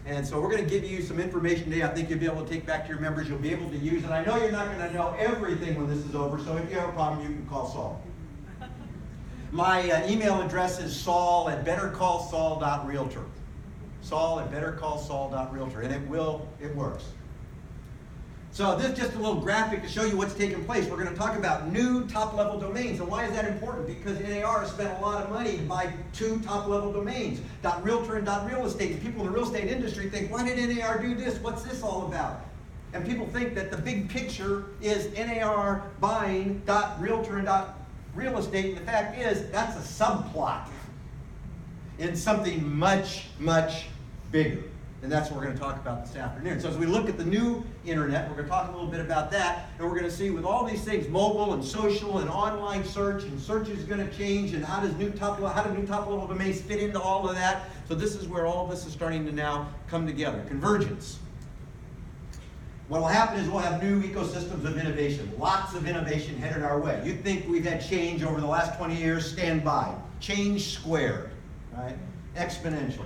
And so we're going to give you some information today I think you'll be able to take back to your members. You'll be able to use it. I know you're not going to know everything when this is over, so if you have a problem, you can call Saul. My email address is saul@bettercallsaul.realtor. Saul@bettercallsaul.realtor, and it works. So this is just a little graphic to show you what's taking place. We're going to talk about new top-level domains. And why is that important? Because NAR has spent a lot of money to buy 2 top-level domains, .realtor and .real estate. And people in the real estate industry think, why did NAR do this? What's this all about? And people think that the big picture is NAR buying .realtor and .real estate. And the fact is, that's a subplot in something much, much bigger. And that's what we're going to talk about this afternoon. So as we look at the new internet, we're going to talk a little bit about that. And we're going to see with all these things, mobile and social and online search, and search is going to change, and how do new top-level domains fit into all of that? So this is where all of this is starting to now come together. Convergence. What will happen is we'll have new ecosystems of innovation. Lots of innovation headed our way. You think we've had change over the last 20 years? Stand by. Change squared, right? Exponential.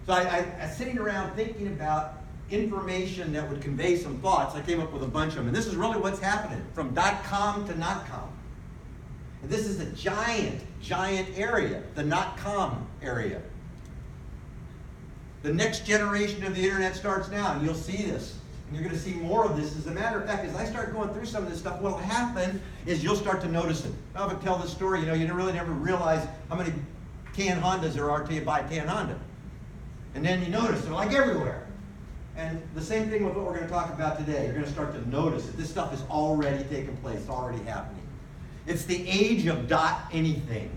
So I sitting around thinking about information that would convey some thoughts. I came up with a bunch of them. And this is really what's happening from .com to .com. And this is a giant, giant area, the .com area. The next generation of the internet starts now, and you'll see this. And you're going to see more of this. As a matter of fact, as I start going through some of this stuff, what will happen is you'll start to notice it. I'll tell this story. You really never realize how many tan Hondas there are till you buy a tan Honda. And then you notice they're like everywhere. And the same thing with what we're going to talk about today. You're going to start to notice that this stuff is already taking place, it's already happening. It's the age of anything.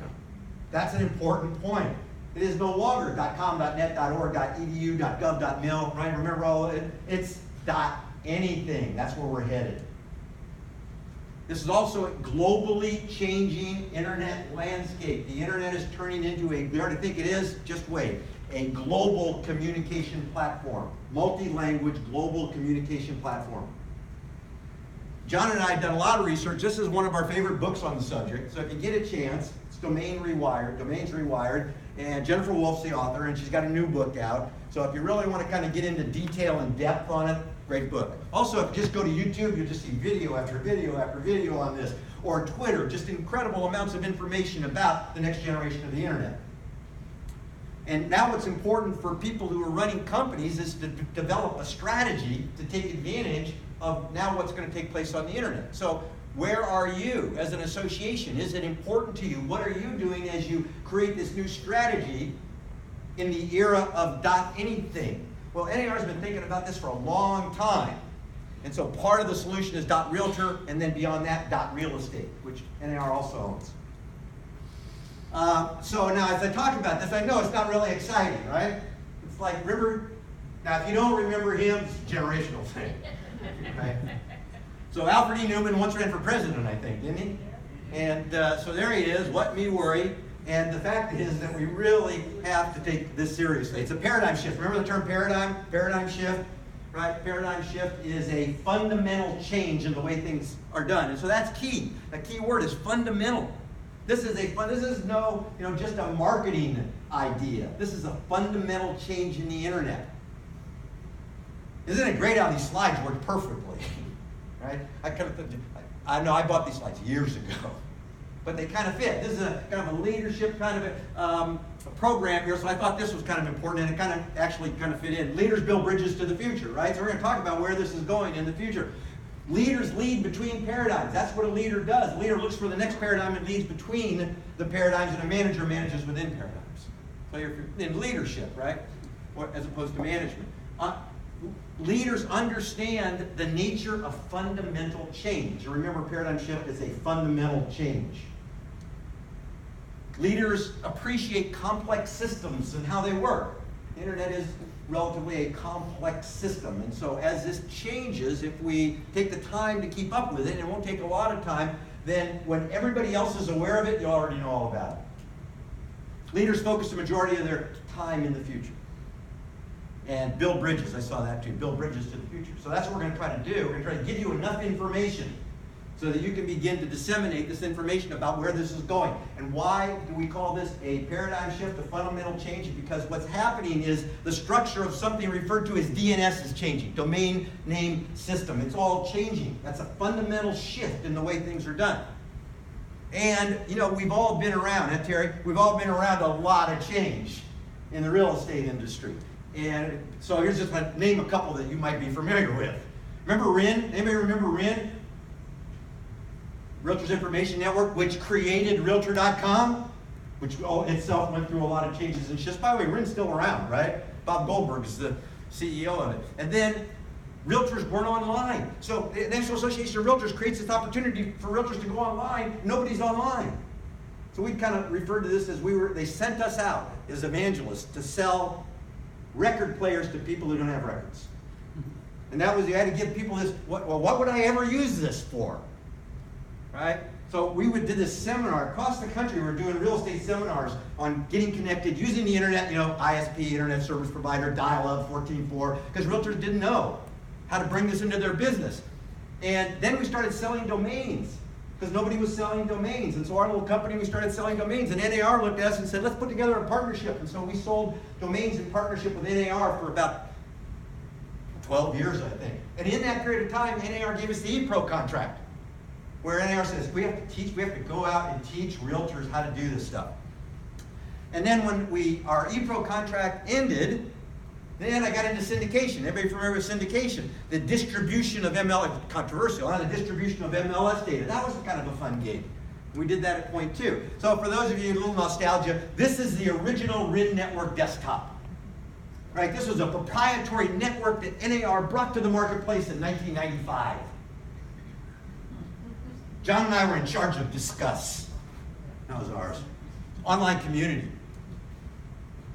That's an important point. It is no longer .com, .net, .org, .edu, .gov, .mil, right? Remember all of it? It's .anything. That's where we're headed. This is also a globally changing internet landscape. The internet is turning into we already think it is, just wait, a global communication platform, multi-language global communication platform. John and I have done a lot of research. This is one of our favorite books on the subject. So if you get a chance, it's Domains Rewired, and Jennifer Wolf's the author, and she's got a new book out. So if you really want to kind of get into detail and depth on it, great book. Also, if you just go to YouTube, you'll just see video after video after video on this. Or Twitter, just incredible amounts of information about the next generation of the internet. And now what's important for people who are running companies is to develop a strategy to take advantage of now what's going to take place on the internet. So where are you as an association? Is it important to you? What are you doing as you create this new strategy in the era of .anything? Well, NAR has been thinking about this for a long time. And so part of the solution is .realtor, and then beyond that, .real estate, which NAR also owns. So now as I talk about this, I know it's not really exciting, right? It's like, remember, now if you don't remember him, it's a generational thing. Right? So Alfred E. Newman once ran for president, I think, didn't he? And so there he is, what me worry. And the fact is that we really have to take this seriously. It's a paradigm shift. Remember the term paradigm? Paradigm shift, right? Paradigm shift is a fundamental change in the way things are done. And so that's key. The key word is fundamental. This is no, just a marketing idea. This is a fundamental change in the internet. Isn't it great how these slides work perfectly? Right? I know I bought these slides years ago, but they kind of fit. This is a kind of a leadership kind of a program here, so I thought this was kind of important, and it kind of actually fit in. Leaders build bridges to the future, right? So we're going to talk about where this is going in the future. Leaders lead between paradigms. That's what a leader does. A leader looks for the next paradigm and leads between the paradigms, and a manager manages within paradigms. So you're in leadership, right? As opposed to management. Leaders understand the nature of fundamental change. Remember, paradigm shift is a fundamental change. Leaders appreciate complex systems and how they work. The internet is relatively a complex system. And so as this changes, if we take the time to keep up with it, and it won't take a lot of time, then when everybody else is aware of it, you already know all about it. Leaders focus the majority of their time in the future. And build bridges, I saw that too, build bridges to the future. So that's what we're going to try to do. We're going to try to give you enough information so that you can begin to disseminate this information about where this is going. And why do we call this a paradigm shift, a fundamental change? Because what's happening is the structure of something referred to as DNS is changing, domain name system. It's all changing. That's a fundamental shift in the way things are done. And, you know, we've all been around, Terry? We've all been around a lot of change in the real estate industry. And so here's just to name a couple that you might be familiar with. Remember RIN? Anybody remember RIN? Realtors Information Network, which created Realtor.com, which itself went through a lot of changes and shifts. By the way, RIN's still around, right? Bob Goldberg is the CEO of it. And then Realtors weren't online. So the National Association of Realtors creates this opportunity for Realtors to go online. Nobody's online. So we kind of referred to this as they sent us out as evangelists to sell record players to people who don't have records. And that was, you had to give people this, what would I ever use this for? Right? So we did this seminar across the country. We're doing real estate seminars on getting connected, using the internet, you know, ISP, Internet Service Provider, dial-up, 14.4, because realtors didn't know how to bring this into their business. And then we started selling domains, because nobody was selling domains. And so our little company, we started selling domains. And NAR looked at us and said, let's put together a partnership. And so we sold domains in partnership with NAR for about 12 years, I think. And in that period of time, NAR gave us the ePro contract, where NAR says, we have to go out and teach realtors how to do this stuff. And then when our ePro contract ended, then I got into syndication. Everybody familiar with syndication? The distribution of controversial, the distribution of MLS data. That was kind of a fun gig. We did that at point 2. So for those of you, a little nostalgia, this is the original RIN network desktop. Right? This was a proprietary network that NAR brought to the marketplace in 1995. John and I were in charge of Discuss. That was ours. Online community.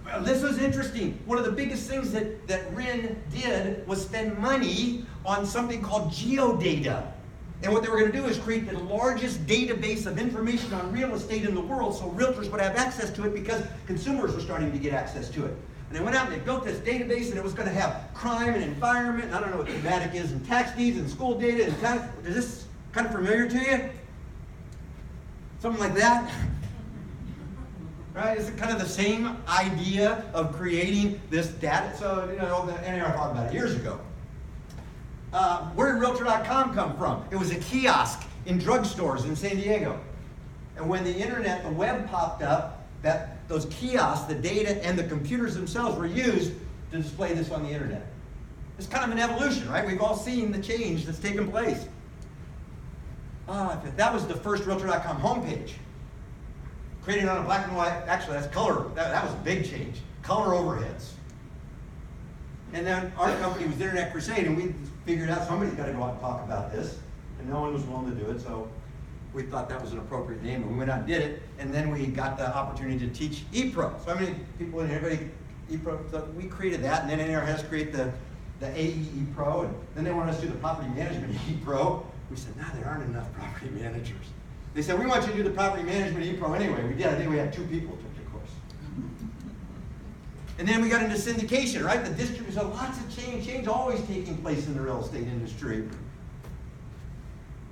Well, this was interesting. One of the biggest things that RIN did was spend money on something called geodata. And what they were going to do is create the largest database of information on real estate in the world so realtors would have access to it because consumers were starting to get access to it. And they went out and they built this database and it was going to have crime and environment, and I don't know what thematic is, and tax deeds and school data and tax. Is this kind of familiar to you? Something like that? Right? It's kind of the same idea of creating this data. So, you know, the NAR talked about it years ago. Where did Realtor.com come from? It was a kiosk in drugstores in San Diego. And when the internet, the web popped up, those kiosks, the data, and the computers themselves were used to display this on the internet. It's kind of an evolution, right? We've all seen the change that's taken place. That was the first Realtor.com homepage. Created on a black and white, actually that's color, that was a big change. Color overheads. And then our company was Internet Crusade, and we figured out somebody's got to go out and talk about this, and no one was willing to do it, so we thought that was an appropriate name, and we went out and did it, and then we got the opportunity to teach ePro. So how many people in here, everybody, ePro, so we created that, and then NAR has to create the AE ePro, and then they wanted us to do the property management ePro. We said, no, there aren't enough property managers. They said, we want you to do the property management ePro anyway. We did. I think we had 2 people who took the course. And then we got into syndication, right? The distribution, so lots of change always taking place in the real estate industry.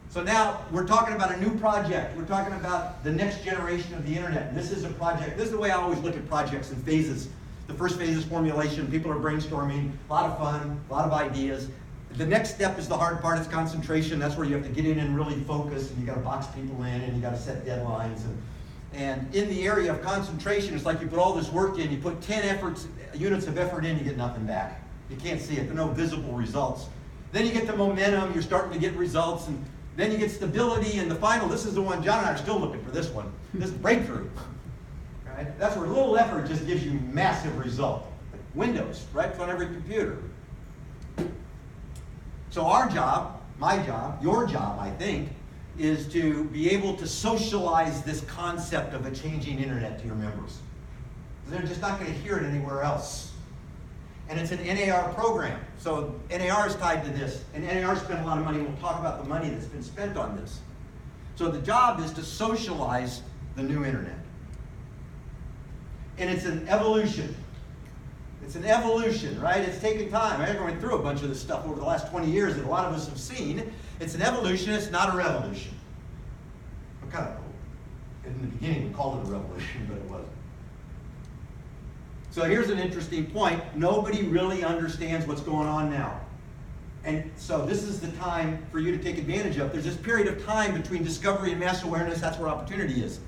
So now we're talking about a new project. We're talking about the next generation of the internet. And this is a project. This is the way I always look at projects in phases. The first phase is formulation. People are brainstorming. A lot of fun, a lot of ideas. The next step is the hard part, it's concentration. That's where you have to get in and really focus, and you got to box people in, and you got to set deadlines. And in the area of concentration, it's like you put all this work in, you put 10 units of effort in, you get nothing back. You can't see it, there are no visible results. Then you get the momentum, you're starting to get results, and then you get stability, and the final, this is the one, John and I are still looking for this one, this breakthrough. Right? That's where a little effort just gives you massive result. Windows, right? It's on every computer. So our job, my job, your job, I think, is to be able to socialize this concept of a changing internet to your members. They're just not going to hear it anywhere else. And it's an NAR program. So NAR is tied to this. And NAR spent a lot of money. We'll talk about the money that's been spent on this. So the job is to socialize the new internet. And it's an evolution. It's an evolution, right? It's taken time. I went through a bunch of this stuff over the last 20 years that a lot of us have seen. It's an evolution, it's not a revolution. In the beginning, we called it a revolution, but it wasn't. So here's an interesting point. Nobody really understands what's going on now. And so this is the time for you to take advantage of. There's this period of time between discovery and mass awareness. That's where opportunity is.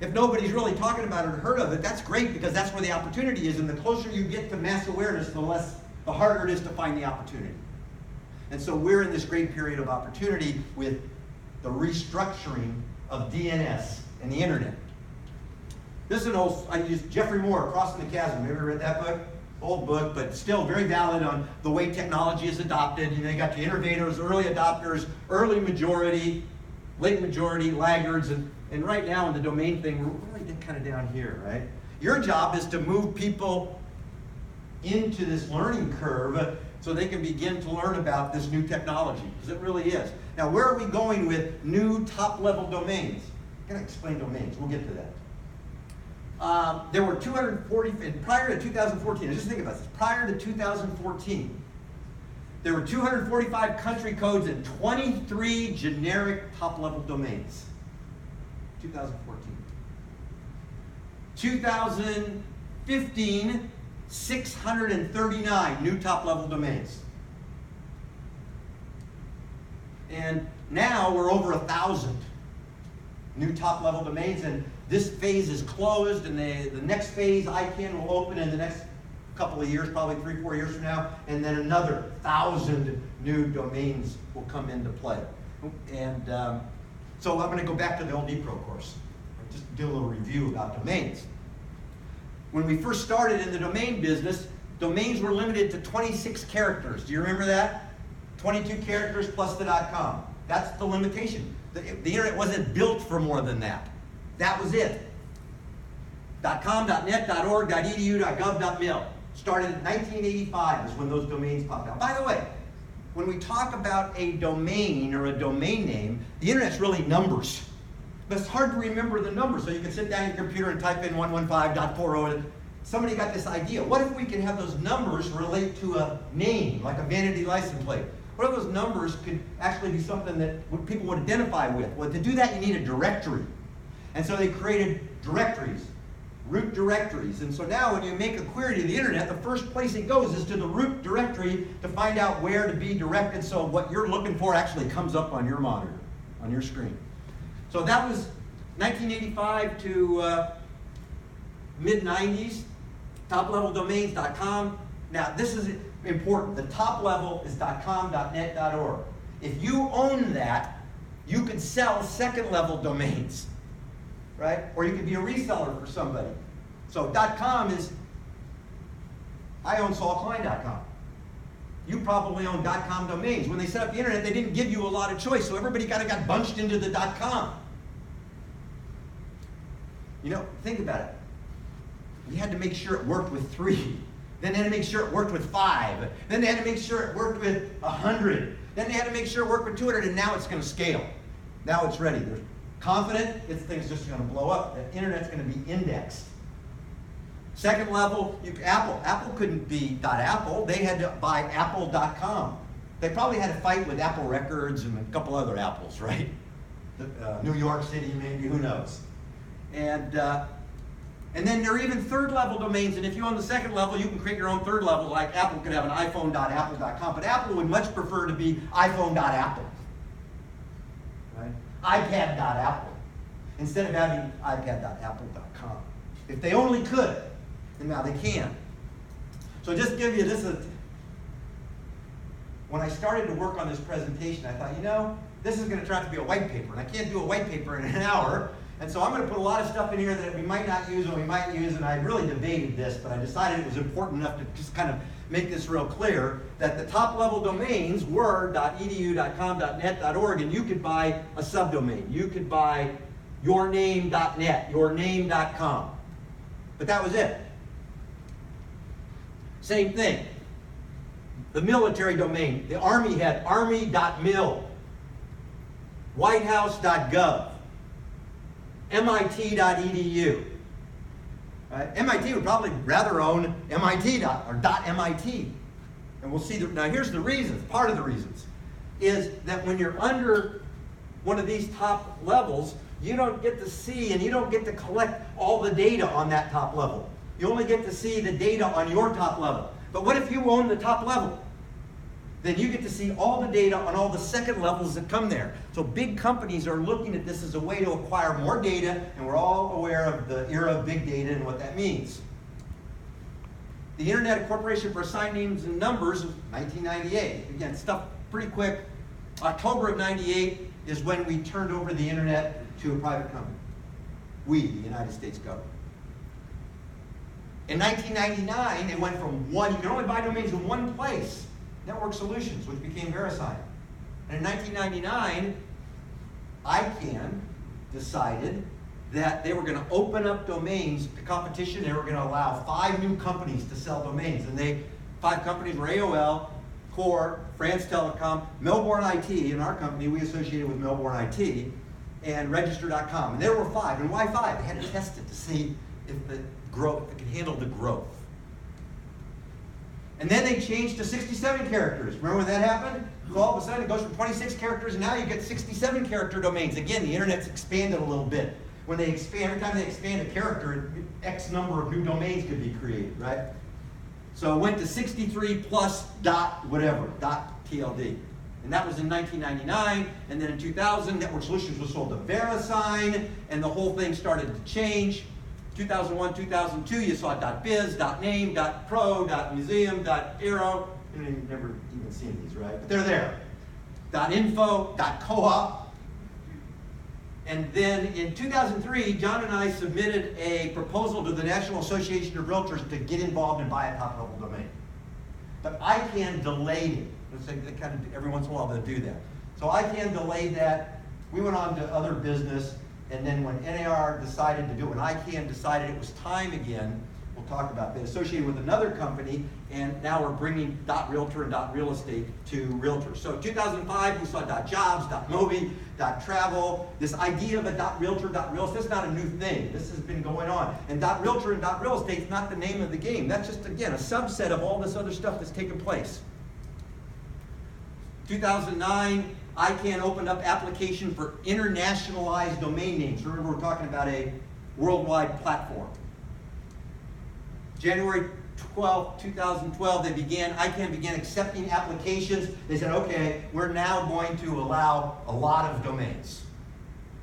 If nobody's really talking about it or heard of it, that's great, because that's where the opportunity is. And the closer you get to mass awareness, the harder it is to find the opportunity. And so we're in this great period of opportunity with the restructuring of DNS and the internet. This is an old, I used Jeffrey Moore, Crossing the Chasm. Have you ever read that book? Old book, but still very valid on the way technology is adopted. You know, you got your innovators, early adopters, early majority, late majority, laggards, and right now in the domain thing, we're really kind of down here, right? Your job is to move people into this learning curve so they can begin to learn about this new technology, because it really is. Now, where are we going with new top-level domains? I'm going to explain domains. We'll get to that. There were 240, and prior to 2014, just think about this, prior to 2014, there were 245 country codes and 23 generic top-level domains. 2014. 2015, 639 new top-level domains. And now we're over 1,000 new top-level domains, and this phase is closed, and the next phase, ICANN, will open in the next couple of years, probably 3-4 years from now, and then another 1,000 new domains will come into play. And so I'm going to go back to the old ePro course, just do a little review about domains. When we first started in the domain business, domains were limited to 26 characters. Do you remember that? 22 characters plus the .com. That's the limitation. The internet wasn't built for more than that. That was it. .com, .net, .org, .edu, .gov, .mil. Started in 1985 is when those domains popped out. By the way, when we talk about a domain or a domain name, the internet's really numbers. But it's hard to remember the numbers, so you can sit down on your computer and type in 115.40. Somebody got this idea. What if we can have those numbers relate to a name, like a vanity license plate? What if those numbers could actually be something that people would identify with? Well, to do that, you need a directory. And so they created directories, root directories. And so now when you make a query to the internet, the first place it goes is to the root directory to find out where to be directed, so what you're looking for actually comes up on your monitor, on your screen. So that was 1985 to mid-90s, top-level domains, .com. Now, this is important. The top level is .com, .net, .org. If you own that, you could sell second-level domains, right? Or you could be a reseller for somebody. So .com is, I own SaulKlein.com. You probably own .com domains. When they set up the internet, they didn't give you a lot of choice, so everybody kind of got bunched into the .com. You know, think about it. You had to make sure it worked with 3. Then they had to make sure it worked with 5. Then they had to make sure it worked with 100. Then they had to make sure it worked with 200, and now it's going to scale. Now it's ready. They're confident this thing's just going to blow up. The internet's going to be indexed. Second level, Apple. Apple couldn't be .apple. They had to buy apple.com. They probably had to fight with Apple Records and a couple other Apples, right? New York City, maybe, who knows? And then there are even third level domains, and if you own the second level, you can create your own third level, like Apple could have an iPhone.apple.com, but Apple would much prefer to be iPhone.apple, right? iPad.apple, instead of having iPad.apple.com. If they only could, and now they can. So just give you this, when I started to work on this presentation, I thought, you know, this is going to turn out to be a white paper, and I can't do a white paper in an hour. And so I'm going to put a lot of stuff in here that we might not use and we might use, and I really debated this, but I decided it was important enough to just kind of make this real clear that the top level domains were .edu, .com, .net, .org, and you could buy a subdomain. You could buy yourname.net, yourname.com. But that was it. Same thing. The military domain, the Army had army.mil, whitehouse.gov, MIT.edu. Right? MIT would probably rather own MIT or .MIT. And we'll see, now here's the reasons, part of the reasons, is that when you're under one of these top levels, you don't get to see and you don't get to collect all the data on that top level. You only get to see the data on your top level. But what if you own the top level? Then you get to see all the data on all the second levels that come there. So big companies are looking at this as a way to acquire more data, and we're all aware of the era of big data and what that means. The Internet Corporation for Assigned Names and Numbers, 1998. Again, stuff pretty quick. October of 98 is when we turned over the Internet to a private company. We, the United States government. In 1999, it went from one, you can only buy domains in one place, Network Solutions, which became VeriSign. And in 1999, ICANN decided that they were going to open up domains to competition. They were going to allow 5 new companies to sell domains. And 5 companies were AOL, Core, France Telecom, Melbourne IT, in our company, we associated with Melbourne IT, and Register.com. And there were 5. And why 5? They had to test it to see if it could handle the growth. And then they changed to 67 characters. Remember when that happened? So all of a sudden it goes from 26 characters, and now you get 67 character domains. Again, the Internet's expanded a little bit. When they expand, every time they expand a character, X number of new domains could be created, right? So it went to 63 plus dot whatever, .tld. And that was in 1999, and then in 2000, Network Solutions was sold to VeriSign, and the whole thing started to change. 2001, 2002, you saw .biz, .name, .pro, .museum, .aero. You've never even seen these, right? But they're there. .info, .coop. And then in 2003, John and I submitted a proposal to the National Association of Realtors to get involved and buy a top-level domain. But ICANN delayed it. Every once in a while they'll do that. So ICANN delayed that. We went on to other business. And then when NAR decided to do it, when ICANN decided it was time again, we'll talk about that, associated with another company, and now we're bringing .realtor and .real estate to realtors. So 2005, we saw .jobs, .mobi, .travel. This idea of a .realtor, .real estate is not a new thing. This has been going on. And .realtor and .real estate is not the name of the game. That's just, again, a subset of all this other stuff that's taken place. 2009, ICANN opened up application for internationalized domain names. Remember, we're talking about a worldwide platform. January 12, 2012, ICANN began accepting applications. They said, okay, we're now going to allow a lot of domains.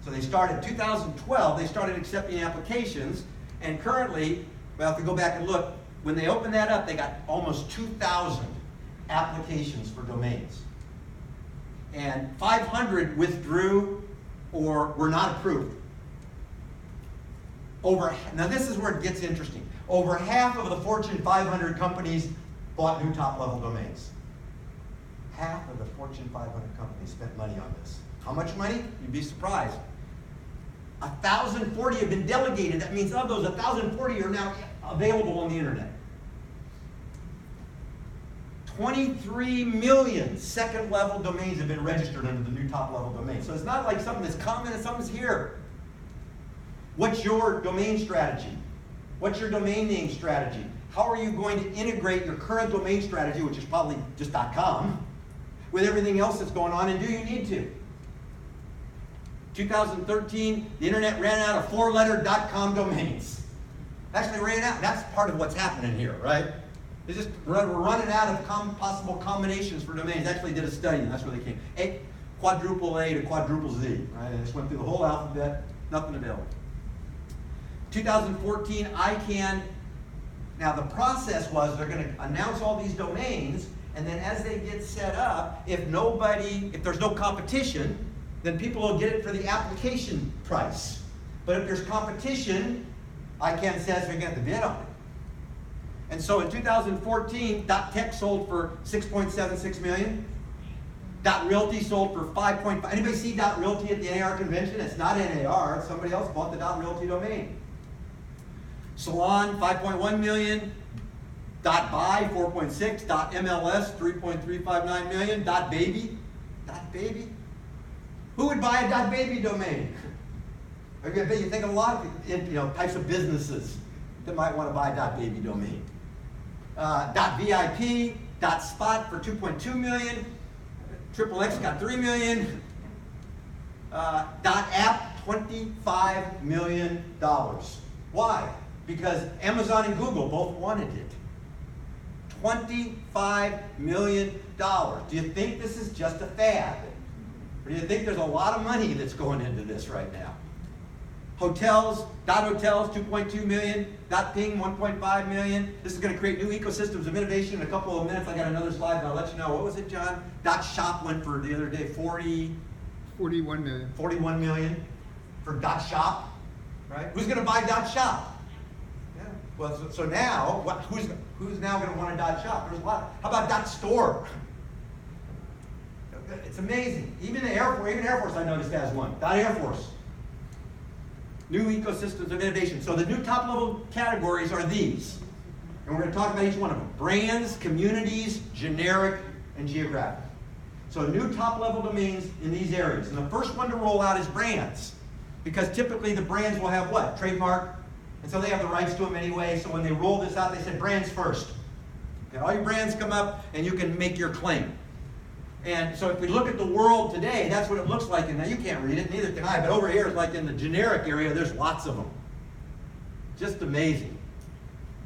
So they started, 2012, they started accepting applications, and currently, well, if we go back and look, when they opened that up, they got almost 2,000 applications for domains. And 500 withdrew or were not approved. Now this is where it gets interesting. Over half of the Fortune 500 companies bought new top-level domains. Half of the Fortune 500 companies spent money on this. How much money? You'd be surprised. 1,040 have been delegated. That means of those, 1,040 are now available on the internet. 23 million second-level domains have been registered under the new top-level domain. So it's not like something that's coming and something's here. What's your domain strategy? What's your domain name strategy? How are you going to integrate your current domain strategy, which is probably just .com, with everything else that's going on, and do you need to? 2013, the internet ran out of 4-letter .com domains. Actually ran out. That's part of what's happening here, right? We're running out of possible combinations for domains. Actually did a study, and that's where they came. Quadruple A to quadruple Z, right? I just went through the whole alphabet, nothing available. 2014, ICANN, now the process was they're going to announce all these domains, and then as they get set up, if there's no competition, then people will get it for the application price. But if there's competition, ICANN says they're going to bid on it. And so in 2014, .tech sold for $6.76 million. .realty sold for $5.5. Anybody see .realty at the NAR convention? It's not NAR. Somebody else bought the .realty domain. Salon, $5.1 million. .buy, $4.6. .mls, $3.359 million. .baby. .baby? Who would buy a .baby domain? I bet you think of a lot of types of businesses. that might want to buy .baby domain. .vip, .spot for 2.2 million, XXX got 3 million, .app, $25 million. Why? Because Amazon and Google both wanted it. $25 million. Do you think this is just a fad? Or do you think there's a lot of money that's going into this right now? Hotels, .hotels, 2.2 million, .ping, 1.5 million. This is going to create new ecosystems of innovation in a couple of minutes. I got another slide, and I'll let you know. What was it, John? .shop went for the other day, 41 million. 41 million for .shop, right? Who's going to buy .shop? Yeah. Well, so now, who's now going to want a .shop? There's a lot. How about .store? It's amazing. Even Air Force, I noticed, has one. .Air Force. New ecosystems of innovation. So the new top level categories are these. And we're going to talk about each one of them. Brands, communities, generic, and geographic. So new top level domains in these areas. And the first one to roll out is brands. Because typically the brands will have what? Trademark. And so they have the rights to them anyway. So when they roll this out, they said brands first. Okay, all your brands come up and you can make your claim. And so if we look at the world today, that's what it looks like. And now you can't read it, neither can I. But over here, it's like in the generic area, there's lots of them. Just amazing.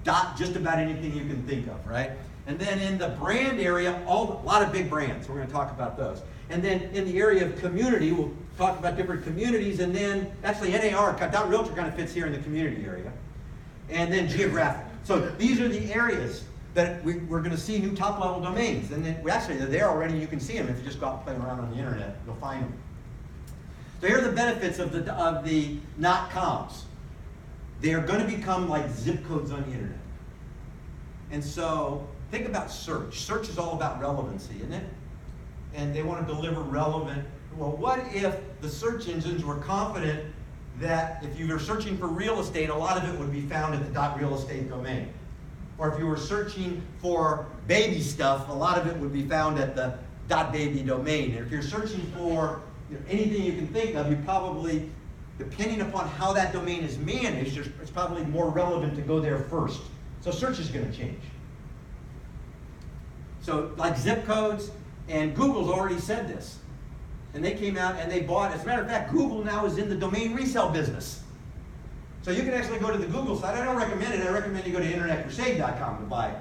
Just about anything you can think of, right? And then in the brand area, a lot of big brands. We're going to talk about those. And then in the area of community, we'll talk about different communities. And then actually NAR, Realtor kind of fits here in the community area. And then geographic. So these are the areas that we're going to see new top-level domains. And then, actually, they're there already. You can see them if you just go out and play around on the internet. You'll find them. So here are the benefits of the .coms. They are going to become like zip codes on the internet. And so think about search. Search is all about relevancy, isn't it? And they want to deliver relevant. Well, what if the search engines were confident that if you were searching for real estate, a lot of it would be found at the .real estate domain? Or if you were searching for baby stuff, a lot of it would be found at the .baby domain. And if you're searching for anything you can think of, you probably, depending upon how that domain is managed, it's probably more relevant to go there first. So search is going to change. So like zip codes, and Google's already said this. And they came out and they bought, as a matter of fact, Google now is in the domain resale business. So you can actually go to the Google site. I don't recommend it. I recommend you go to internetcrusade.com to buy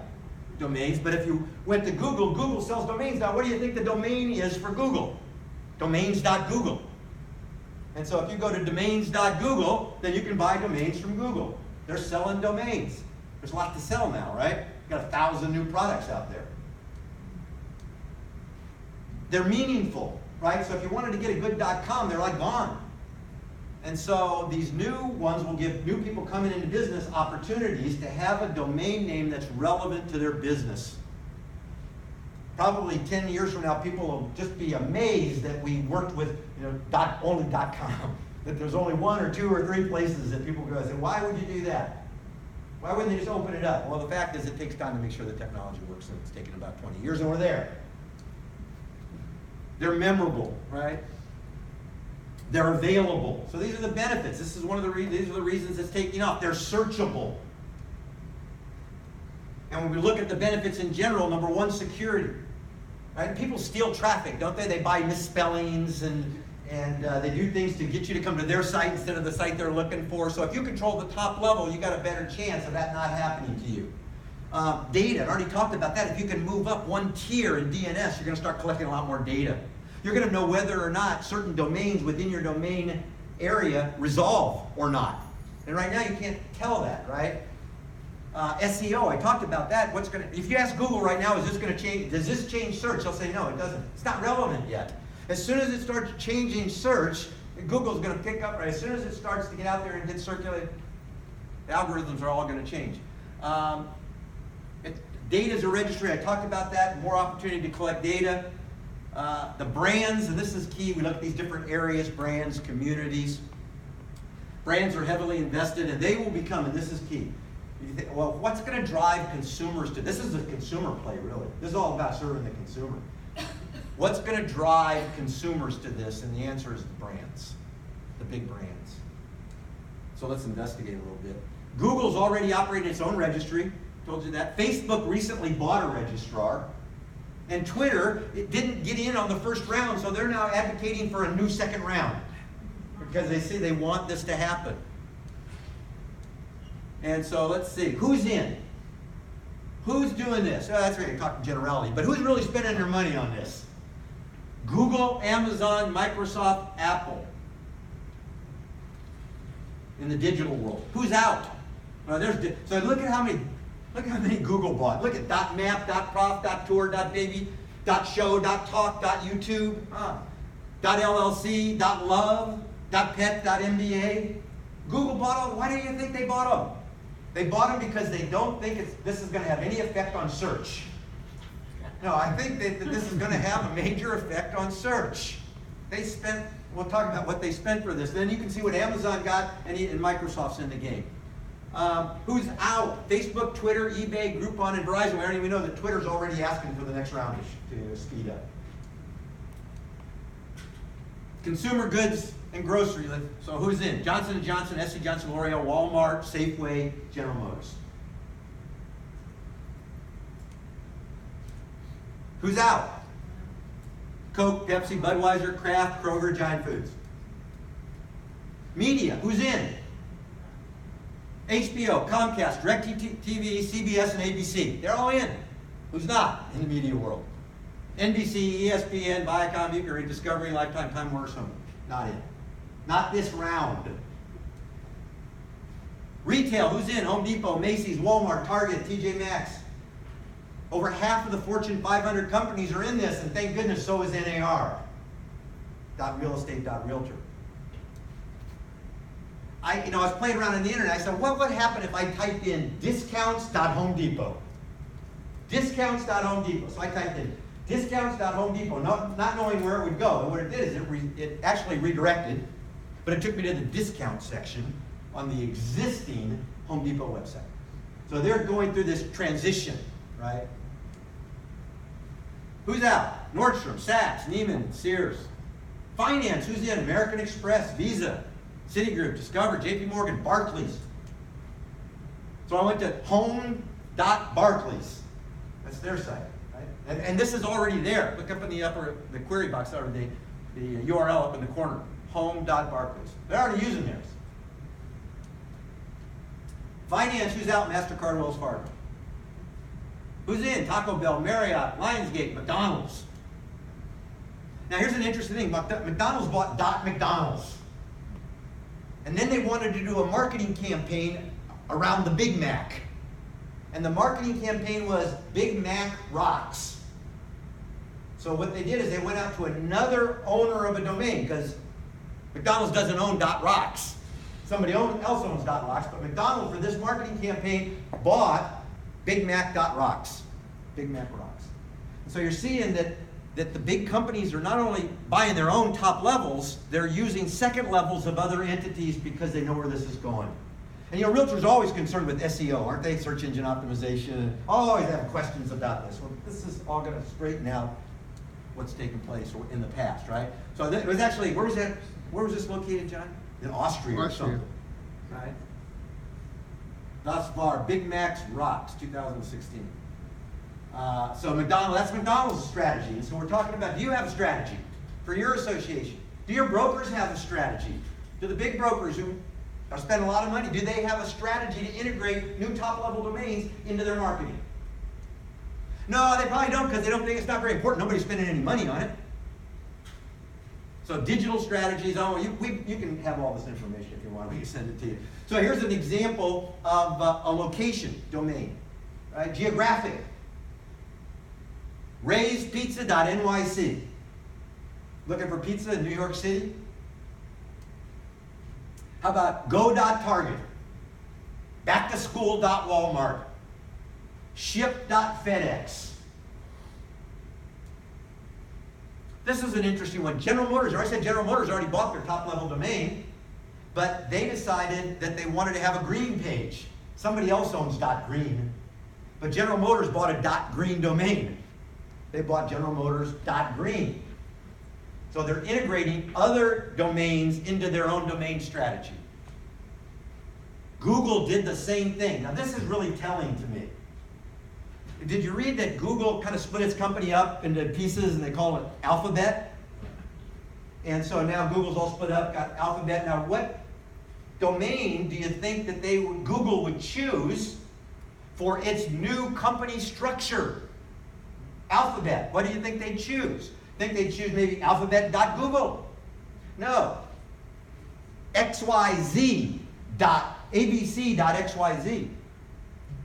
domains. But if you went to Google, Google sells domains now. What do you think the domain is for Google? Domains.google. And so if you go to domains.google, then you can buy domains from Google. They're selling domains. There's a lot to sell now, right? You've got 1,000 new products out there. They're meaningful, right? So if you wanted to get a good .com, they're like gone. And so these new ones will give new people coming into business opportunities to have a domain name that's relevant to their business. Probably 10 years from now, people will just be amazed that we worked with only .com. That there's only 1 or 2 or 3 places that people go and say, why would you do that? Why wouldn't they just open it up? Well, the fact is it takes time to make sure the technology works, and it's taken about 20 years, and we're there. They're memorable, right? They're available. So these are the benefits. This is one of these are the reasons it's taking off. They're searchable. And when we look at the benefits in general, number 1, security. Right? People steal traffic, don't they? They buy misspellings and they do things to get you to come to their site instead of the site they're looking for. So if you control the top level, you got a better chance of that not happening to you. Data, I already talked about that. If you can move up 1 tier in DNS, you're going to start collecting a lot more data. You're going to know whether or not certain domains within your domain area resolve or not. And right now you can't tell that, right? SEO, I talked about that. If you ask Google right now, is this going to change? Does this change search? They'll say no, it doesn't. It's not relevant yet. As soon as it starts changing search, Google's going to pick up. Right? As soon as it starts to get out there and get circulated, the algorithms are all going to change. Data is a registry. I talked about that. More opportunity to collect data. The brands, and this is key. We look at these different areas, brands, communities. Brands are heavily invested, and they will become, and this is key. You think, well, what's going to drive consumers to, this is a consumer play, really. This is all about serving the consumer. What's going to drive consumers to this? And the answer is the brands, the big brands. So let's investigate a little bit. Google's already operated its own registry. Told you that. Facebook recently bought a registrar. And Twitter, it didn't get in on the first round, so they're now advocating for a new second round. Because they say they want this to happen. And so let's see. Who's in? Who's doing this? Oh, that's right, talking generality. But who's really spending their money on this? Google, Amazon, Microsoft, Apple. In the digital world. Who's out? So look at how many Google bought. Look at .map, .prof, .tour, .baby, .show, .talk, .youtube, .llc, .love, .pet, .mba. Google bought them. Why do you think they bought them? They bought them because they don't think this is going to have any effect on search. No, I think that this is going to have a major effect on search. We'll talk about what they spent for this. Then you can see what Amazon got and Microsoft's in the game. Who's out? Facebook, Twitter, eBay, Groupon, and Verizon. We already know that Twitter's already asking for the next round to speed up. Consumer goods and grocery. So who's in? Johnson & Johnson, SC Johnson, L'Oreal, Walmart, Safeway, General Motors. Who's out? Coke, Pepsi, Budweiser, Kraft, Kroger, Giant Foods. Media, who's in? HBO, Comcast, DirecTV, CBS, and ABC. They're all in. Who's not in the media world? NBC, ESPN, Viacom, you can read Discovery, Lifetime, Time Warner, Sony. Not in. Not this round. Retail, who's in? Home Depot, Macy's, Walmart, Target, TJ Maxx. Over half of the Fortune 500 companies are in this, and thank goodness so is NAR. .realestate.realtor. I was playing around on the internet. I said, what would happen if I typed in discounts.homedepot? Discounts.Home Depot. So I typed in discounts.Home Depot, not knowing where it would go. And what it did is it actually redirected, but it took me to the discount section on the existing Home Depot website. So they're going through this transition, right? Who's out? Nordstrom, Saks, Neiman, Sears. Finance, who's in? American Express, Visa, Citigroup, Discover, JP Morgan, Barclays. So I went to home.barclays. That's their site, right? And this is already there. Look up in the query box, or the URL up in the corner. Home.barclays. They're already using theirs. Finance, who's out? MasterCard, Wells Fargo. Who's in? Taco Bell, Marriott, Lionsgate, McDonald's. Now here's an interesting thing. McDonald's bought McDonald's. And then they wanted to do a marketing campaign around the Big Mac. And the marketing campaign was Big Mac Rocks. So what they did is they went out to another owner of a domain, because McDonald's doesn't own .rocks. Somebody else owns .rocks, but McDonald's for this marketing campaign bought Big Mac .rocks. Big Mac Rocks. And so you're seeing that the big companies are not only buying their own top levels, they're using second levels of other entities because they know where this is going. And Realtors are always concerned with SEO, aren't they? Search engine optimization. Always have questions about this. Well, this is all going to straighten out what's taken place in the past, right? So it was actually, where was this located, John? In Austria or something, right? Thus far, Big Mac's Rocks, 2016. So that's McDonald's strategy. And so we're talking about, do you have a strategy for your association? Do your brokers have a strategy? Do the big brokers who are spending a lot of money, do they have a strategy to integrate new top-level domains into their marketing? No, they probably don't, because they don't think it's not very important. Nobody's spending any money on it. So digital strategies, you can have all this information if you want. We can send it to you. So here's an example of a location domain, right? Geographic. RaisPizza.nyc. Looking for pizza in New York City? How about Go.Target? Backtoschool.Walmart. Ship.FedEx. This is an interesting one. General Motors, I said General Motors already bought their top-level domain, but they decided that they wanted to have a green page. Somebody else owns .green, but General Motors bought a .green domain. They bought General Motors .green. So they're integrating other domains into their own domain strategy. Google did the same thing. Now this is really telling to me. Did you read that Google kind of split its company up into pieces and they call it Alphabet? And so now Google's all split up, got Alphabet. Now what domain do you think that Google would choose for its new company structure? Alphabet. What do you think they'd choose? Think they'd choose maybe alphabet.google? No. abc.xyz.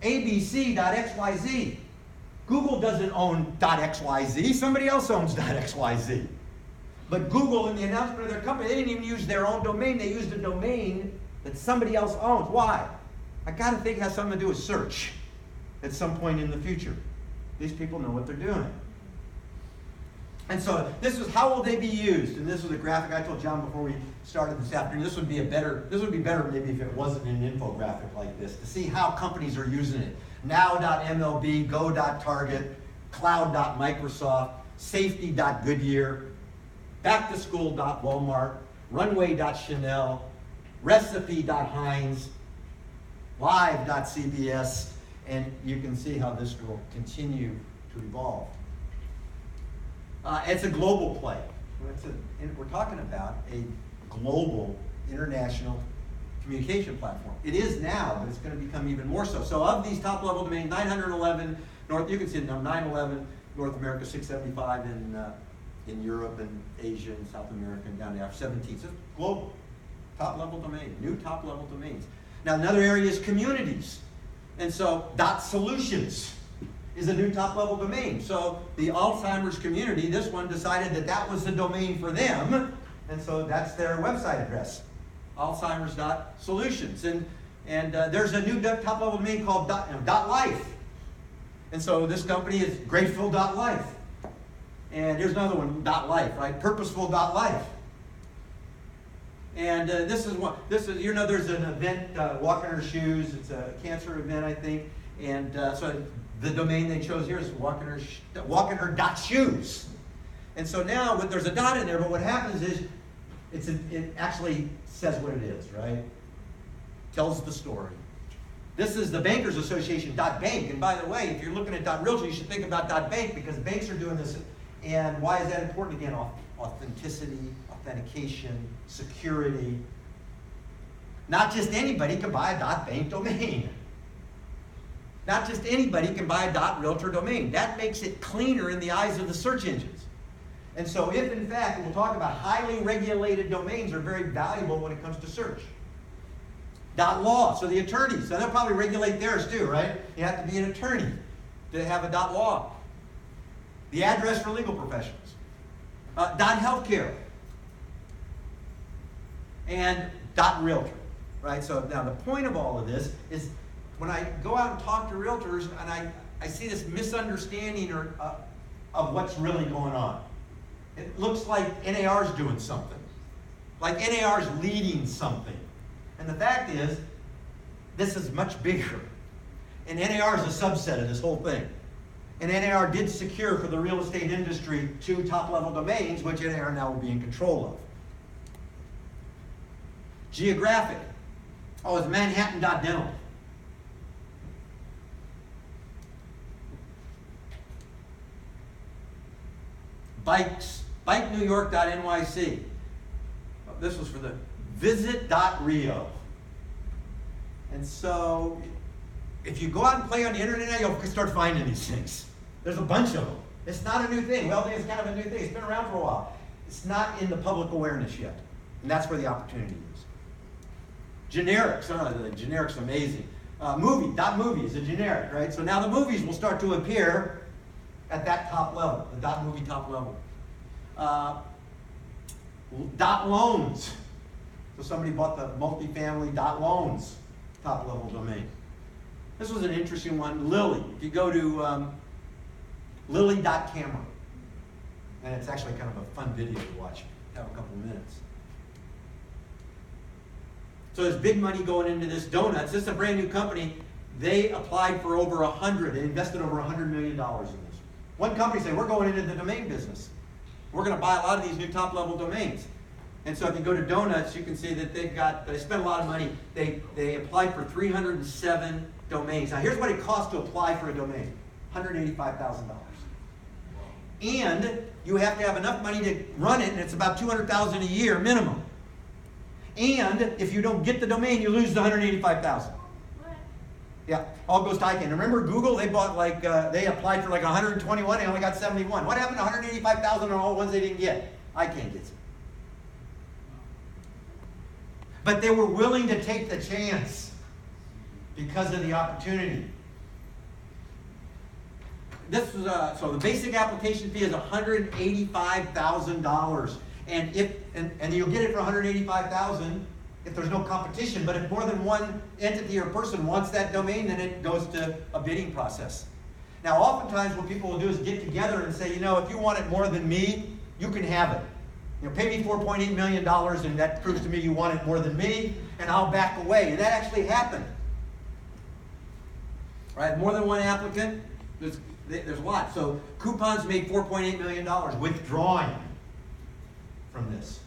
abc.xyz. Google doesn't own .xyz. Somebody else owns .xyz. But Google, in the announcement of their company, they didn't even use their own domain. They used a domain that somebody else owns. Why? I got to think it has something to do with search at some point in the future. These people know what they're doing. And so this is how will they be used? And this was a graphic I told John before we started this afternoon. This would be better maybe if it wasn't an infographic like this, to see how companies are using it. Now.mlb, go.target, cloud.microsoft, safety.goodyear, backtoschool.walmart, runway.chanel, recipe.heinz, live.cbs, and you can see how this will continue to evolve. It's a global play. We're talking about a global, international communication platform. It is now, but it's going to become even more so. So of these top-level domains, 911 you can see it now, 911 North America, 675 in Europe and Asia and South America and down to 17. So global, top-level domain, new top-level domains. Now another area is communities. And so .solutions is a new top-level domain. So the Alzheimer's community, this one decided that that was the domain for them, and so that's their website address, Alzheimer's.solutions. And there's a new top-level domain called .life. And so this company is grateful.life. And here's another one, .life, right? Purposeful.life. And there's an event, Walk in Her Shoes. It's a cancer event, I think. And so the domain they chose here is walkinher.shoes. And so now there's a dot in there, but what happens is it actually says what it is, right? Tells the story. This is the Bankers Association .bank. And by the way, if you're looking at .realtor, you should think about .bank because banks are doing this. And why is that important? Again, authenticity, authentication, security. Not just anybody can buy a .bank domain. Not just anybody can buy a .realtor domain. That makes it cleaner in the eyes of the search engines. And so if, in fact, and we'll talk about highly regulated domains are very valuable when it comes to search. .law, so the attorneys, so they'll probably regulate theirs too, right? You have to be an attorney to have a .law. The address for legal professionals. .healthcare. And .realtor, right? So now the point of all of this is when I go out and talk to realtors and I see this misunderstanding of what's really going on. It looks like NAR's doing something. Like NAR's leading something. And the fact is, this is much bigger. And NAR is a subset of this whole thing. And NAR did secure for the real estate industry 2 top-level domains, which NAR now will be in control of. Geographic. Oh, it's Manhattan.dental. Bikes. BikeNewYork.nyc. This was for the Visit.rio. And so, if you go out and play on the internet now, you'll start finding these things. There's a bunch of them. It's not a new thing. Well, it's kind of a new thing. It's been around for a while. It's not in the public awareness yet. And that's where the opportunity is. Generics. The generic's amazing. Movie is a generic, right? So now the movies will start to appear at that top level, the .movie top level. .loans. So somebody bought the multifamily .loans top level domain. This was an interesting one. Lily. If you go to lily.camera, and it's actually kind of a fun video to watch. Have a couple of minutes. So there's big money going into this. Donuts. This is a brand new company. They applied for over 100. They invested over $100 million in this. One company said, we're going into the domain business. We're going to buy a lot of these new top-level domains. And so if you go to Donuts, you can see that they spent a lot of money. They applied for 307 domains. Now here's what it costs to apply for a domain, $185,000. And you have to have enough money to run it, and it's about $200,000 a year minimum. And if you don't get the domain, you lose the $185,000. Yeah, all goes to ICANN. Remember Google? They bought they applied for 121 and only got 71. What happened to 185,000 on all the ones they didn't get? ICANN gets it. But they were willing to take the chance because of the opportunity. This was so the basic application fee is $185,000, and you'll get it for $185,000 if there's no competition. But if more than one entity or person wants that domain, then it goes to a bidding process. Now, oftentimes what people will do is get together and say, if you want it more than me, you can have it. Pay me $4.8 million, and that proves to me you want it more than me, and I'll back away. And that actually happened. Right? More than one applicant, there's a lot. So Coupons made $4.8 million withdrawing from this.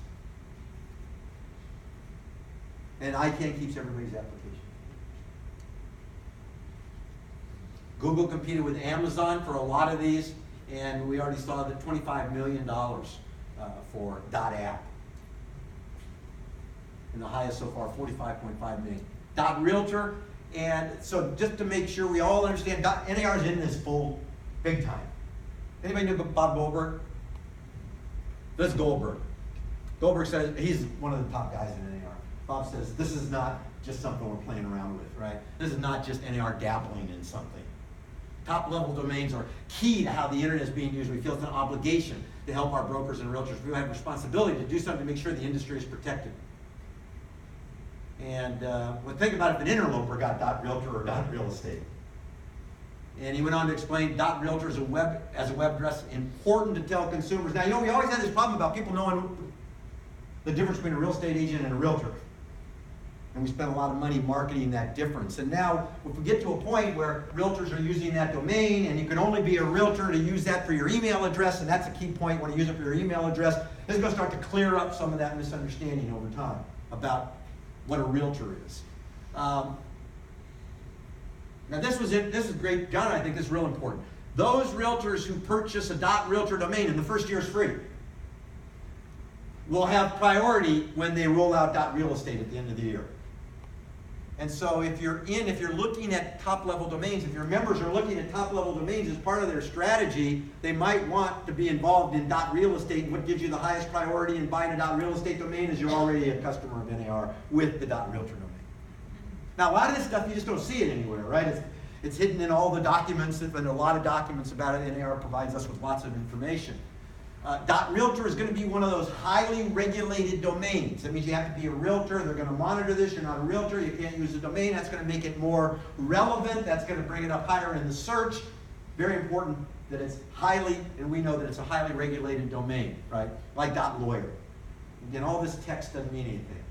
And ICANN keeps everybody's application. Google competed with Amazon for a lot of these, and we already saw the $25 million for .app. And the highest so far, $45.5 million. .realtor, and so just to make sure we all understand, NAR is in this full, big time. Anybody know Bob Goldberg? This is Goldberg. Goldberg says, he's one of the top guys in NAR. Bob says, this is not just something we're playing around with, right? This is not just NAR dabbling in something. Top-level domains are key to how the internet is being used. We feel it's an obligation to help our brokers and realtors. We have a responsibility to do something to make sure the industry is protected. And think about if an interloper got .realtor or .real estate. And he went on to explain .realtor as a web address, important to tell consumers. Now, we always had this problem about people knowing the difference between a real estate agent and a realtor. And we spent a lot of money marketing that difference. And now, if we get to a point where realtors are using that domain, and you can only be a realtor to use that for your email address, and that's a key point when you use it for your email address, this is going to start to clear up some of that misunderstanding over time about what a realtor is. Now, this is great. John, I think this is real important. Those realtors who purchase a .realtor domain, and the first year is free, will have priority when they roll out .real estate at the end of the year. And so if you're looking at top-level domains, if your members are looking at top-level domains as part of their strategy, they might want to be involved in .real estate. And what gives you the highest priority in buying a .real estate domain is you're already a customer of NAR with the .realtor domain. Now, a lot of this stuff, you just don't see it anywhere, right? It's hidden in all the documents, and a lot of documents about it. NAR provides us with lots of information. .realtor is going to be one of those highly regulated domains. That means you have to be a realtor. They're going to monitor this. You're not a realtor. You can't use a domain. That's going to make it more relevant. That's going to bring it up higher in the search. Very important that it's and we know that it's a highly regulated domain, right? Like .lawyer. Again, all this text doesn't mean anything.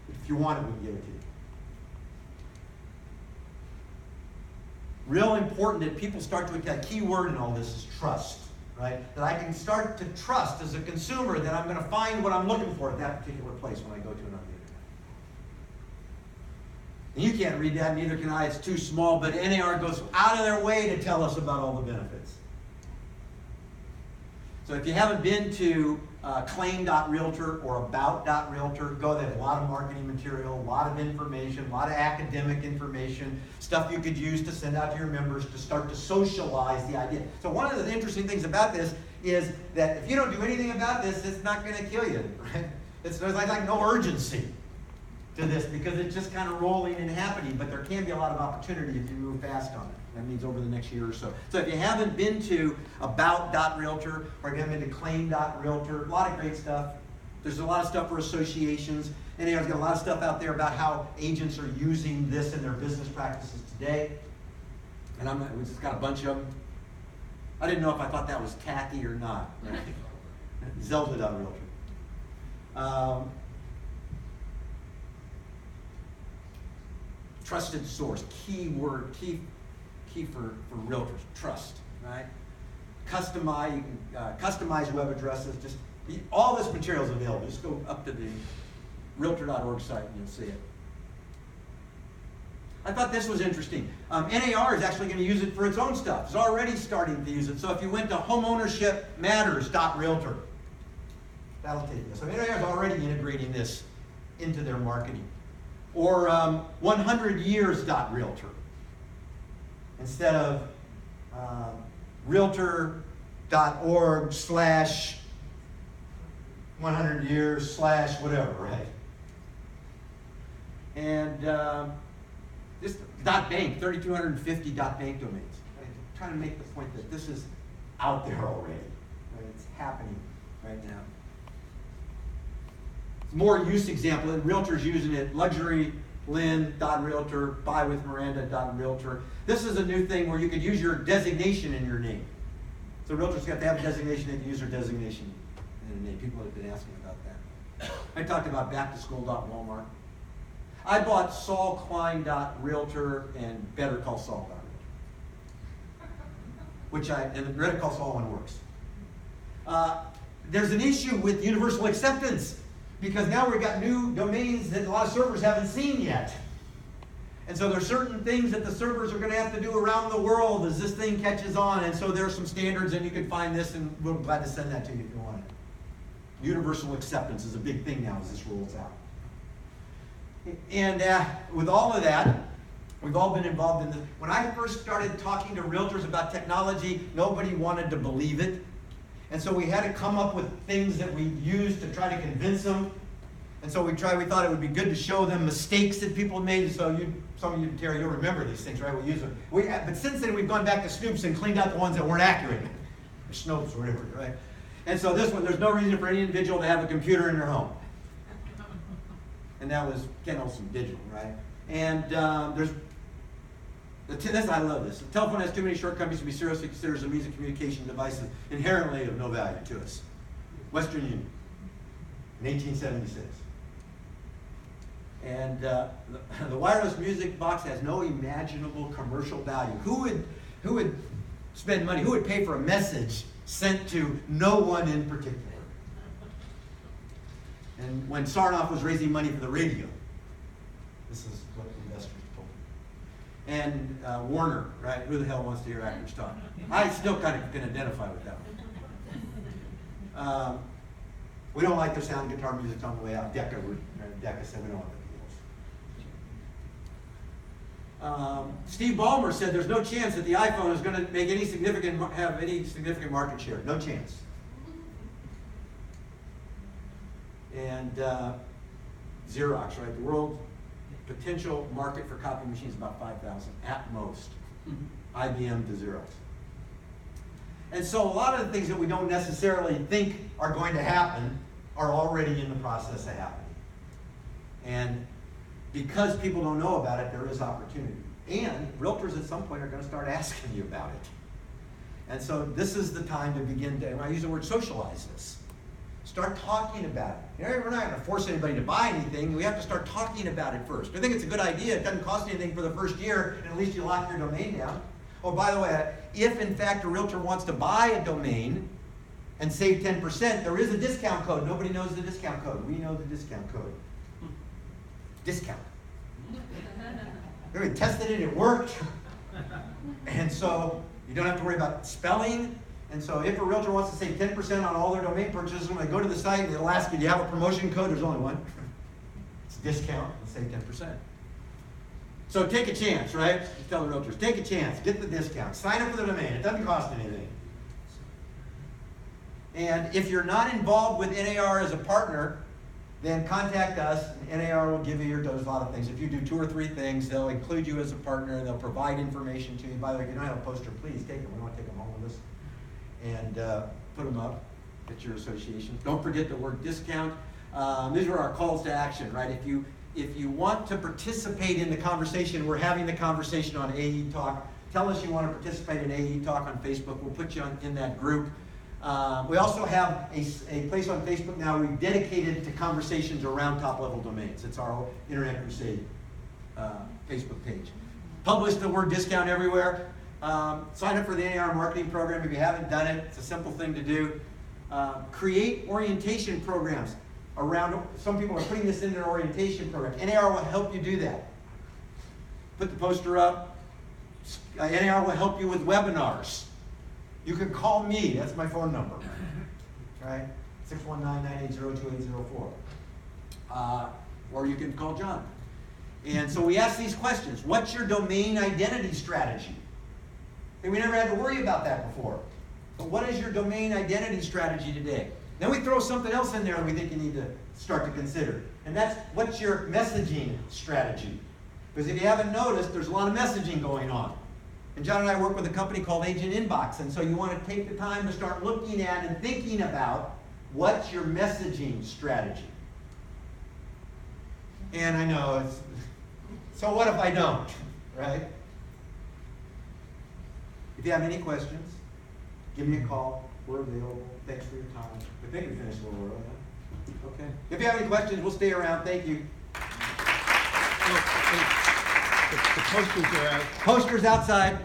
If you want it, we can give it to you. Real important that people start to, that key word in all this is trust. Right? That I can start to trust as a consumer that I'm going to find what I'm looking for at that particular place when I go to it on the internet. And you can't read that, neither can I. It's too small, but NAR goes out of their way to tell us about all the benefits. So if you haven't been to claim.realtor or about.realtor, go there. A lot of marketing material, a lot of information, a lot of academic information, stuff you could use to send out to your members to start to socialize the idea. So one of the interesting things about this is that if you don't do anything about this, it's not going to kill you. Right? There's like no urgency to this because it's just kind of rolling and happening, but there can be a lot of opportunity if you move fast on it. That means over the next year or so. So if you haven't been to about.realtor or if you haven't been to claim.realtor, a lot of great stuff. There's a lot of stuff for associations. And there's got a lot of stuff out there about how agents are using this in their business practices today. And we just got a bunch of them. I didn't know if I thought that was tacky or not. Right? Zelda.realtor. Trusted source, key word, key for realtors, trust, right? You can customize web addresses, just All this material is available. Just go up to the Realtor.org site and you'll see it. I thought this was interesting. NAR is actually going to use it for its own stuff. It's already starting to use it. So if you went to homeownershipmatters.realtor, that'll take you. So NAR is already integrating this into their marketing. Or 100years.realtor. Instead of realtor.org/100years/ whatever, right? And this .bank, 3,250 .bank domains. Right? I'm trying to make the point that this is out there already. Right? It's happening right now. More use example, and realtors using it, luxurylyn.realtor, buywithmiranda.realtor. This is a new thing where you could use your designation in your name. So realtors have to have a designation, they can use their designation in their name. People have been asking about that. I talked about back-to-school.walmart. I bought Saul Klein.realtor and Better Call Saul.realtor. And the Better Call Saul one works. There's an issue with universal acceptance because now we've got new domains that a lot of servers haven't seen yet. And so there's certain things that the servers are going to have to do around the world as this thing catches on. And so there's some standards, and you can find this, and we're glad to send that to you if you want it. Universal acceptance is a big thing now as this rolls out. And with all of that, we've all been involved in this. When I first started talking to realtors about technology, nobody wanted to believe it. And so we had to come up with things that we used to try to convince them. And so we thought it would be good to show them mistakes that people had made. So some of you, Terry, you'll remember these things, right? We use them. But since then, we've gone back to Snoops and cleaned out the ones that weren't accurate. Or Snopes, or whatever, right? And so this one, there's no reason for any individual to have a computer in their home. And that was Ken Olson Digital, right? And I love this. The telephone has too many shortcomings to be seriously considered as a means of communication device inherently of no value to us. Western Union, in 1876. And the wireless music box has no imaginable commercial value. Who would spend money? Who would pay for a message sent to no one in particular? And when Sarnoff was raising money for the radio, this is what investors told me. And Warner, right? Who the hell wants to hear actors talk? I still kind of can identify with that one. We don't like the sound of guitar music on the way out. Decca said we don't want the Beatles. Steve Ballmer said there's no chance that the iPhone is going to have any significant market share. No chance. And Xerox, right? The world potential market for copy machines is about 5,000 at most. IBM to Xerox. And so a lot of the things that we don't necessarily think are going to happen are already in the process of happening. And because people don't know about it, there is opportunity. And realtors at some point are going to start asking you about it. And so this is the time to begin to, when I use the word socialize this, start talking about it. We're not going to force anybody to buy anything. We have to start talking about it first. I think it's a good idea. It doesn't cost anything for the first year, and at least you lock your domain down. Oh, by the way, if in fact a realtor wants to buy a domain and save 10%, there is a discount code. Nobody knows the discount code. We know the discount code. Discount. We tested it, it worked. And so you don't have to worry about spelling. And so if a realtor wants to save 10% on all their domain purchases, when they go to the site, it'll ask you, do you have a promotion code? There's only one. It's a discount. Save 10%. So take a chance, right? You tell the realtors, take a chance. Get the discount. Sign up for the domain. It doesn't cost anything. And if you're not involved with NAR as a partner, then contact us. And NAR will give you there's a lot of things. If you do 2 or 3 things, they'll include you as a partner. They'll provide information to you. By the way, if you don't have a poster, please take them. We want to take them home with us. And put them up at your association. Don't forget the word discount. These are our calls to action, right? If you want to participate in the conversation, we're having the conversation on AE Talk. Tell us you want to participate in AE Talk on Facebook. We'll put you in that group. We also have a place on Facebook now we've dedicated to conversations around top-level domains. It's our Internet Crusade Facebook page. Publish the word discount everywhere. Sign up for the NAR marketing program if you haven't done it. It's a simple thing to do. Create orientation programs around, some people are putting this in their orientation program. NAR will help you do that. Put the poster up. NAR will help you with webinars. You can call me, that's my phone number. Right? 619-980-2804. Or you can call John. And so we ask these questions. What's your domain identity strategy? And we never had to worry about that before. But what is your domain identity strategy today? Then we throw something else in there that we think you need to start to consider. And that's, what's your messaging strategy? Because if you haven't noticed, there's a lot of messaging going on. And John and I work with a company called Agent Inbox. And so you want to take the time to start looking at and thinking about what's your messaging strategy. And I know it's, so what if I don't, right? If you have any questions, give me a call. We're available. Thanks for your time. I think we finished a little early, huh? Okay. If you have any questions, we'll stay around. Thank you. The posters are out. Posters outside.